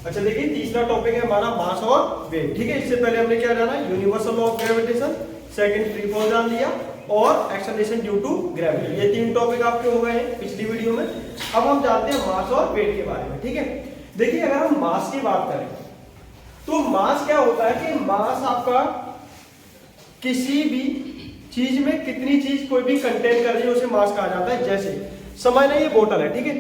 अच्छा देखिए तीसरा टॉपिक है हमारा मास और वेट। ठीक है, इससे पहले हमने क्या जाना, universal law of gravitation, second free fall जान लिया और एक्सेलरेशन ड्यू टू ग्रेविटी। ये तीन टॉपिक आपके हो गए हैं पिछली वीडियो में। अब हम जानते हैं मास और वेट के बारे में। ठीक है, देखिए अगर हम मास की बात करें तो मास क्या होता है कि मास आपका किसी भी चीज में कितनी चीज कोई भी कंटेन कर रही है उसे मास कहा जाता है। जैसे समझ लें ये बोतल है, ठीक है,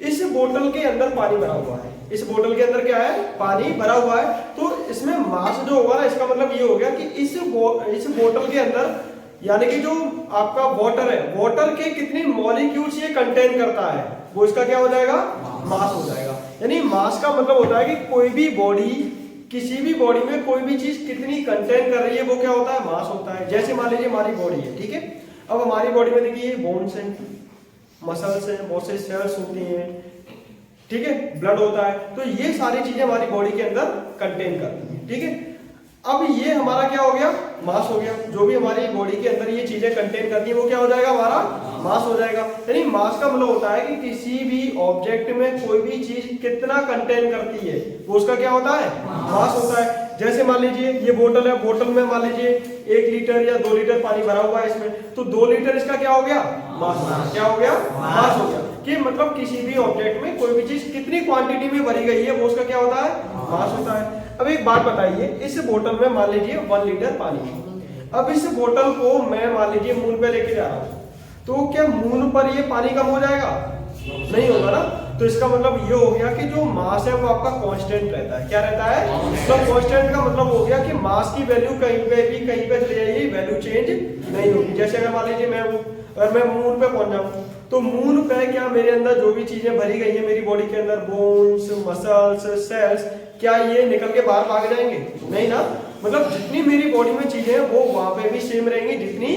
इस बोतल के अंदर पानी भरा हुआ है, इस बोतल के अंदर क्या है, पानी भरा हुआ है। तो इसमें मास जो होगा ना, इसका मतलब ये हो गया कि इस बोतल के अंदर यानी कि जो आपका वाटर है, वाटर के कितनी मॉलिक्यूल्स ये कंटेन करता है वो इसका क्या हो जाएगा, मास हो जाएगा। यानी मास का मतलब होता है कि कोई भी बॉडी, किसी भी बॉडी में कोई भी चीज कितनी कंटेन कर रही है वो क्या होता है, मास होता है। जैसे मान लीजिए हमारी बॉडी है, ठीक है, अब हमारी बॉडी में देखिए बोन्स हैं, मसल्स हैं, बहुत से सेल्स होती हैं, ठीक है, ब्लड होता है, तो ये सारी चीजें हमारी बॉडी के अंदर कंटेन करती हैं। ठीक है, अब ये हमारा क्या हो गया, मास हो गया। जो भी हमारी बॉडी के अंदर ये चीजें कंटेन करती है वो क्या हो जाएगा, हमारा मास हो जाएगा। यानी मास का मतलब होता है कि किसी भी ऑब्जेक्ट में कोई भी चीज कितना कंटेन करती है वो उसका क्या होता है, मास होता है। जैसे मान लीजिए ये बोतल है, बोतल में मान लीजिए 1 लीटर या 2 लीटर पानी भरा हुआ है इसमें, तो 2 लीटर इसका क्या हो गया, मास। क्या हो गया, मास हो गया। कि मतलब किसी भी ऑब्जेक्ट में कोई भी चीज कितनी क्वांटिटी में भरी गई है वो उसका क्या होता है, मास होता है। अब एक बात बताइए, इस बोतल में मान लीजिए 1 लीटर पानी है। अब इस बोतल को मैं मान लीजिए मून पे लेके जा रहा हूं, तो क्या मून पर ये पानी कम हो जाएगा, नहीं होगा ना। तो इसका मतलब ये हो गया कि जो मास है वो आपका कांस्टेंट रहता है। क्या रहता है, मतलब कांस्टेंट का मतलब हो गया कि मास की वैल्यू कहीं पे चले जाइए, वैल्यू चेंज नहीं होगी। जैसे अगर मान लीजिए अगर मैं मून पे पहुंच जाऊं, तो मून पे क्या मेरे अंदर जो भी चीजें भरी गई है मेरी बॉडी के अंदर, बोन्स, मसल्स, सेल्स, क्या ये निकल के बाहर भाग जाएंगे, नहीं ना। मतलब जितनी मेरी बॉडी में चीजें हैं वो वहां पे भी सेम रहेंगी जितनी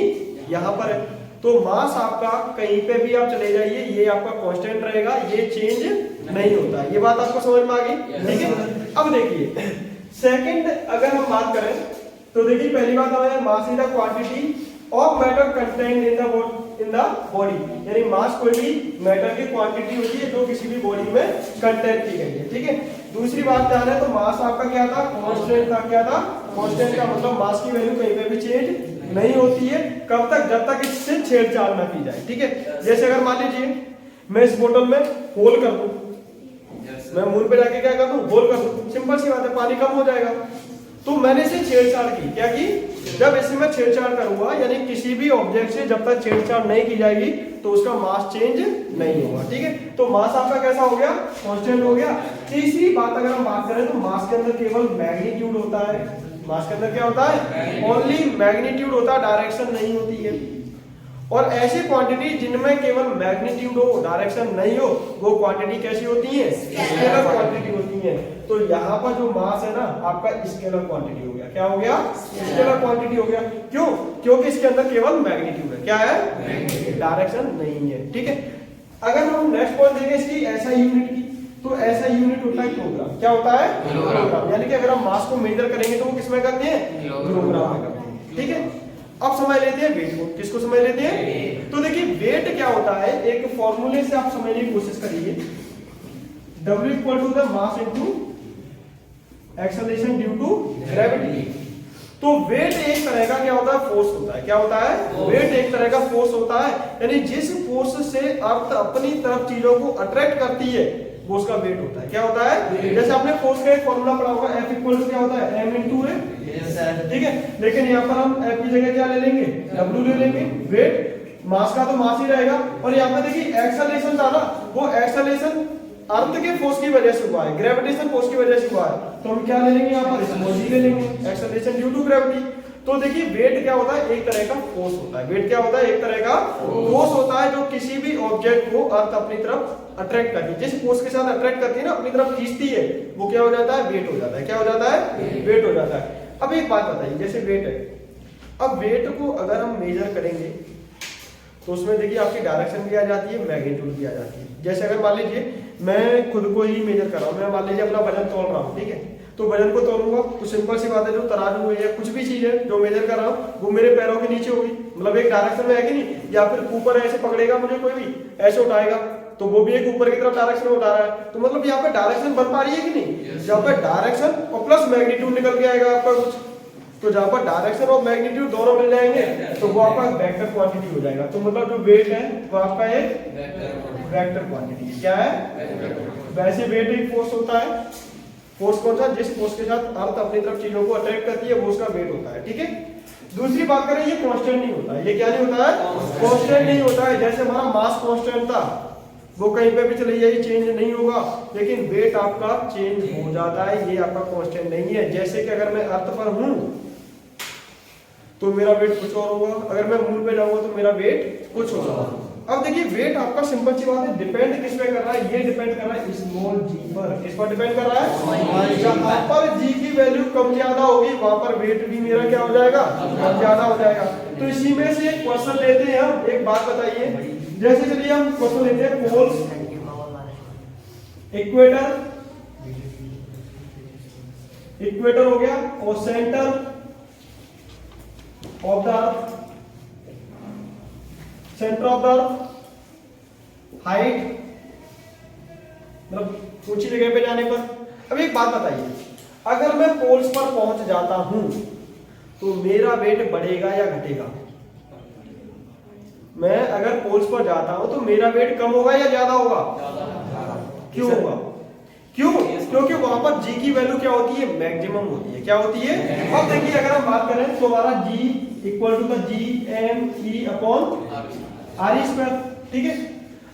यहाँ पर है। तो मास आपका कहीं पे भी आप चले जाइए ये आपका कांस्टेंट रहेगा, ये चेंज नहीं होता। ये बात आपको समझ में आ गई, ठीक है। अब देखिए सेकंड अगर हम बात करें तो देखिए पहली बात हमें mass is the quantity of matter contained in the body. यानी मास कोई भी मैटर की क्वांटिटी होती है जो किसी भी बॉडी में कंटेन की गई है, ठीक है। दूसरी बात क्या है, तो मास आपका क्या था, कांस्टेंट था। क्या था, कांस्टेंट का मतलब मास की वैल्यू कहीं पे भी चेंज नहीं होती है। कब तक, जब तक इससे छेड़छाड़ ना की जाए, ठीक है। जैसे अगर मान लीजिए मैं इस बोतल में होल कर दूं, मैं मून पे जाके क्या कर दूं, होल कर दूं, सिंपल सी बात है, पानी कम हो जाएगा। तो मैंने इसे छेड़छाड़ की, क्या की, जब इसे मैं छेड़छाड़ करूंगा, यानी किसी भी ऑब्जेक्ट से जब तक छेड़छाड़ नहीं की जाएगी तो उसका मास चेंज नहीं होगा, ठीक है। तो मास आपका कैसा हो गया, कांस्टेंट हो गया। तीसरी बात अगर हम बात करें तो मास के अंदर केवल मैग्नीट्यूड होता है। मास के अंदर क्या होता है, ओनली मैग्नीट्यूड होता है, डायरेक्शन नहीं होती है। और ऐसी क्वांटिटी जिनमें केवल मैग्नीट्यूड हो, डायरेक्शन नहीं हो, वो क्वांटिटी कैसी होती है, स्केलर क्वांटिटी होती है। तो यहाँ पर जो मास है ना आपका स्केलर क्वांटिटी हो गया। क्या हो गया, स्केलर क्वांटिटी हो गया। क्यों, क्योंकि इसके अंदर केवल मैग्नीट्यूड है, क्या है, डायरेक्शन नहीं है, ठीक है। अगर हम नेक्स्ट पॉइंट देखें इसकी ऐसा यूनिट की, तो ऐसा यूनिट होता है किलोग्राम। क्या होता है, किलोग्राम। यानी कि अगर हम मास को मेजर करेंगे तो वो किसमें करते हैं, किलोग्राम में करते हैं, ठीक है। अब समझ लेते हैं वेट को। किसको समझ लेते हैं, तो देखिए वेट क्या होता है, एक फॉर्मूले से आप समझने की कोशिश करिए। W equal to the mass into acceleration due to gravity. तो वेट एक तरह का क्या होता है, फोर्स होता है। क्या होता है, वेट एक तरह का फोर्स होता है। यानी जिस फोर्स से अर्थ अपनी तरफ चीजों को अट्रैक्ट करती है वो उसका वेट होता है। क्या होता है, जैसे आपने फोर्स का एक फॉर्मूला पढ़ा होगा, F इक्वल टू क्या होता है, m इनटू a, ठीक है। लेकिन यहाँ पर हम F की जगह क्या ले लेंगे, W ले लेंगे। वेट मास का तो मास ही रहेगा। और यहाँ पे देखिए एक्सेलरेशन था ना, वो एक्सेलरेशन अर्थ के फोर्स की वजह से हुआ है, ग्रेविटेशन फोर्स की वजह से हुआ है। तो हम क्या ले लेंगे, यहाँ पर स्मॉल g ले लेंगे, एक्सेलरेशन ड्यू टू ग्रेविटी। तो देखिए वेट क्या होता है, एक तरह का फोर्स होता है। वेट क्या होता है, एक तरह का फोर्स होता है जो किसी भी ऑब्जेक्ट को अर्थ अपनी तरफ अट्रैक्ट करती है। जिस फोर्स के साथ अट्रैक्ट करती है ना, अपनी तरफ खींचती है, वो क्या हो जाता है, वेट हो जाता है। क्या हो जाता है, वेट हो जाता है। अब एक बात बताइए, जैसे वेट है, अब वेट को अगर हम मेजर करेंगे तो उसमें देखिए आपकी डायरेक्शन भी आ जाती है, मैग्नीट्यूड भी आ जाती है। जैसे अगर मान लीजिए मैं खुद को ही मेजर कर रहा हूँ, मैं मान लीजिए अपना वजन तोल रहा हूँ, ठीक है। तो वजन को तोलूंगा तो सिंपल सी बात है, जो तराजू है या कुछ भी चीज है जो मेजर कर रहा हूँ वो मेरे पैरों के नीचे होगी, मतलब एक डायरेक्शन में है कि नहीं, या फिर ऊपर ऐसे पकड़ेगा मुझे कोई भी, ऐसे उठाएगा तो वो भी एक ऊपर की तरफ डायरेक्शन में उठा रहा है, तो मतलब यहाँ पे डायरेक्शन बन पा रही है कि नहीं? जहाँ पे डायरेक्शन और प्लस मैग्नीट्यूड निकल के आएगा आपका कुछ, तो जहाँ पर डायरेक्शन और मैग्नीट्यूड दोनों मिल जाएंगे तो वो आपका वेक्टर क्वांटिटी हो जाएगा। तो मतलब जो वेट है वो आपका एक वेक्टर क्वांटिटी क्या है? वैसे वेट एक फोर्स होता है, फोर्स कौन सा? जिस फोर्स के साथ अर्थ अपनी तरफ चीजों को अट्रैक्ट करती है वो उसका वेट होता है, ठीक है। दूसरी बात करें, ये कांस्टेंट नहीं होता है। ये क्या नहीं होता है? कांस्टेंट नहीं होता है। जैसे हमारा मास कांस्टेंट था, वो कहीं पे भी चले जाइए चेंज नहीं होगा, लेकिन वेट आपका चेंज हो जाता है, ये आपका कांस्टेंट नहीं है। जैसे कि अगर मैं अर्थ पर हूं तो मेरा वेट कुछ और होगा, अगर मैं मून पे जाऊंगा तो मेरा वेट कुछ और होगा। अब देखिए वेट आपका सिंपल सी बात है, डिपेंड किस पे कर रहा है? ये डिपेंड कर रहा है स्मॉल जी पर। किस पर डिपेंड कर रहा है? जहां पर जी की वैल्यू कम ज्यादा होगी वहां पर वेट भी मेरा क्या हो जाएगा? कम ज्यादा हो जाएगा। तो इसी में से एक क्वेश्चन लेते हैं हम। एक बात बताइए, जैसे चलिए हम क्वेश्चन लेते हैं पोल्स, इक्वेटर, इक्वेटर हो गया, और centre of the earth, centre of the earth, height, मतलब ऊंची जगह पे जाने पर। अब एक बात बताइए, अगर मैं पोल्स पर पहुंच जाता हूं तो मेरा वेट बढ़ेगा या घटेगा? मैं अगर पोल्स पर जाता हूं तो मेरा वेट कम होगा या ज्यादा होगा? क्यों होगा? क्यों? क्योंकि वहां पर जी की वैल्यू क्या होती है? मैक्सिमम होती है। क्या होती है? अब देखिए अगर हम बात करें तो हमारा G equal to the G M E upon R square, ठीक है।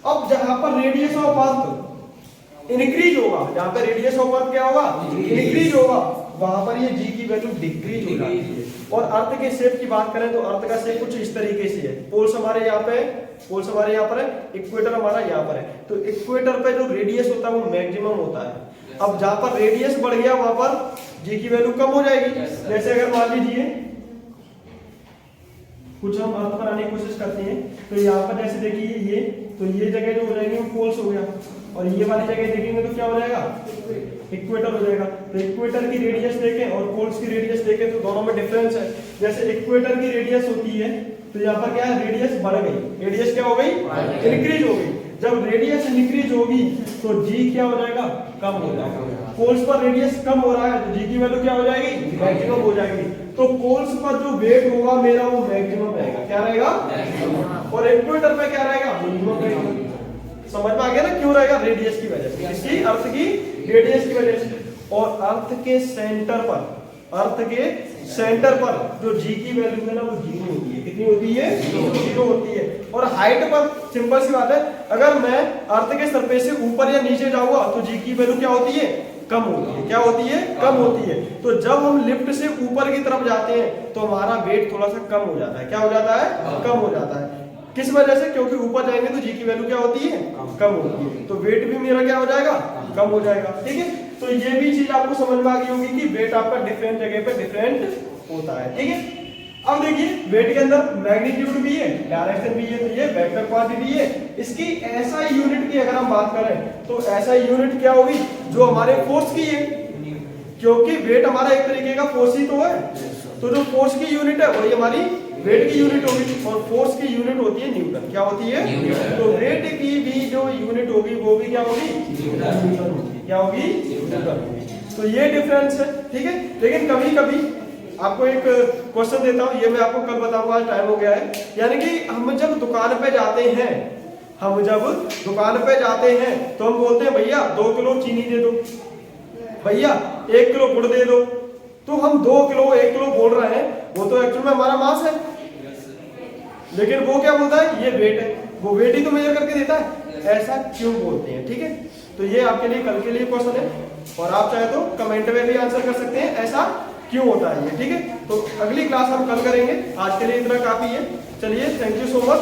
अब जहां पर रेडियस ऑफ अर्थ इंक्रीज होगा, जहां पर रेडियस ऑफ अर्थ क्या होगा? इंक्रीज होगा, वहां पर ये जी की वैल्यू डिक्रीज हो जाती है। और अर्थ के शेप की बात करें तो अर्थ का शेप कुछ इस तरीके से है। पोल्स हमारे यहाँ पे, पोल्स हमारे यहाँ पर है, इक्वेटर हमारा यहाँ पर है। तो इक्वेटर पे जो रेडियस होता है वो मैक्सिमम होता है। अब जहां पर रेडियस बढ़ गया वहां पर जी की वैल्यू कम हो जाएगी। जैसे अगर मान लीजिए कुछ हम अर्थ पर आने की कोशिश करते हैं, तो यहाँ पर जैसे देखिए ये, तो ये जगह जो हो जाएगी वो पोल्स हो गया, और ये वाली जगह देखेंगे तो क्या हो जाएगा? इक्वेटर हो जाएगा। तो इक्वेटर की रेडियस देखें और पोल्स की रेडियस देखें तो दोनों में डिफरेंस है। जैसे इक्वेटर की रेडियस होती है तो यहाँ पर क्या है? रेडियस बढ़ गई, रेडियस क्या हो गई? इंक्रीज हो गई। जब रेडियस इंक्रीज होगी तो जी क्या हो जाएगा? कम हो जाएगा। पोल्स पर रेडियस कम हो रहा है तो जी की वैल्यू क्या हो जाएगी? मैक्सिमम हो जाएगी। तो पोल्स पर जो वेट होगा मेरा वो मैक्सिमम रहेगा। क्या रहेगा? और इक्वेटर पे क्या रहेगा? मिनिमम रहेगा। समझ में आ गया ना क्यों रहेगा? रेडियस की वजह से, इसकी अर्थ की रेडियस की वजह से। और अर्थ के सेंटर पर, अर्थ के सेंटर पर जो जी की वैल्यू है ना वो जीरो होती है। कितनी होती है? जीरो होती है। और हाइट पर सिंपल सी बात है, अगर मैं अर्थ के सरफेस से ऊपर या नीचे जाऊंगा तो जी की वैल्यू क्या होती है? कम होती है। क्या होती है? कम होती है। तो जब हम लिफ्ट से ऊपर की तरफ जाते हैं तो हमारा वेट थोड़ा सा कम हो जाता है। क्या हो जाता है? कम हो जाता है। किस वजह से? क्योंकि ऊपर जाएंगे तो जी की वैल्यू क्या होती है? कम होती है। तो वेट भी मेरा क्या हो जाएगा? कम हो जाएगा, ठीक है। तो ये भी चीज आपको समझ में आ गई होगी कि वेट आपका डिफरेंट जगह पे डिफरेंट होता है, ठीक है। अब देखिए वेट के अंदर मैग्नीट्यूड भी है, डायरेक्शन भी है, तो ये वेक्टर क्वांटिटी है। इसकी एसआई यूनिट की अगर हम बात करें तो एसआई यूनिट क्या होगी? जो हमारे फोर्स की है, क्योंकि वेट हमारा एक तरीके का फोर्स ही तो है। तो जो फोर्स की यूनिट है वही हमारी वेट की यूनिट होगी, और फोर्स की यूनिट होती है न्यूटन। क्या होती है? न्यूटन। तो वेट की भी जो यूनिट होगी वो भी क्या होगी? न्यूटन होगी। क्या होगी? न्यूटन होगी। तो ये डिफरेंस है, ठीक है। लेकिन कभी कभी आपको एक क्वेश्चन देता हूं, ये मैं आपको कल बताऊंगा, आज टाइम हो गया है। यानी कि हम जब दुकान पे जाते हैं, हम जब दुकान पे जाते हैं तो हम बोलते हैं भैया 2 किलो चीनी दे दो, भैया 1 किलो गुड़ दे दो। तो हम 2 किलो 1 किलो बोल रहे हैं, वो तो एक्चुअल में हमारा मास है, लेकिन वो क्या बोलता है? ये वेट है। वो वेट ही तो मेजर करके देता है। ऐसा क्यों बोलते हैं, ठीक है। तो ये आपके लिए कल के लिए क्वेश्चन है, और आप चाहे तो कमेंट में भी आंसर कर सकते हैं ऐसा क्यों होता है ये, ठीक है। तो अगली क्लास हम कल करेंगे, आज के लिए इतना काफी है। चलिए, थैंक यू सो मच।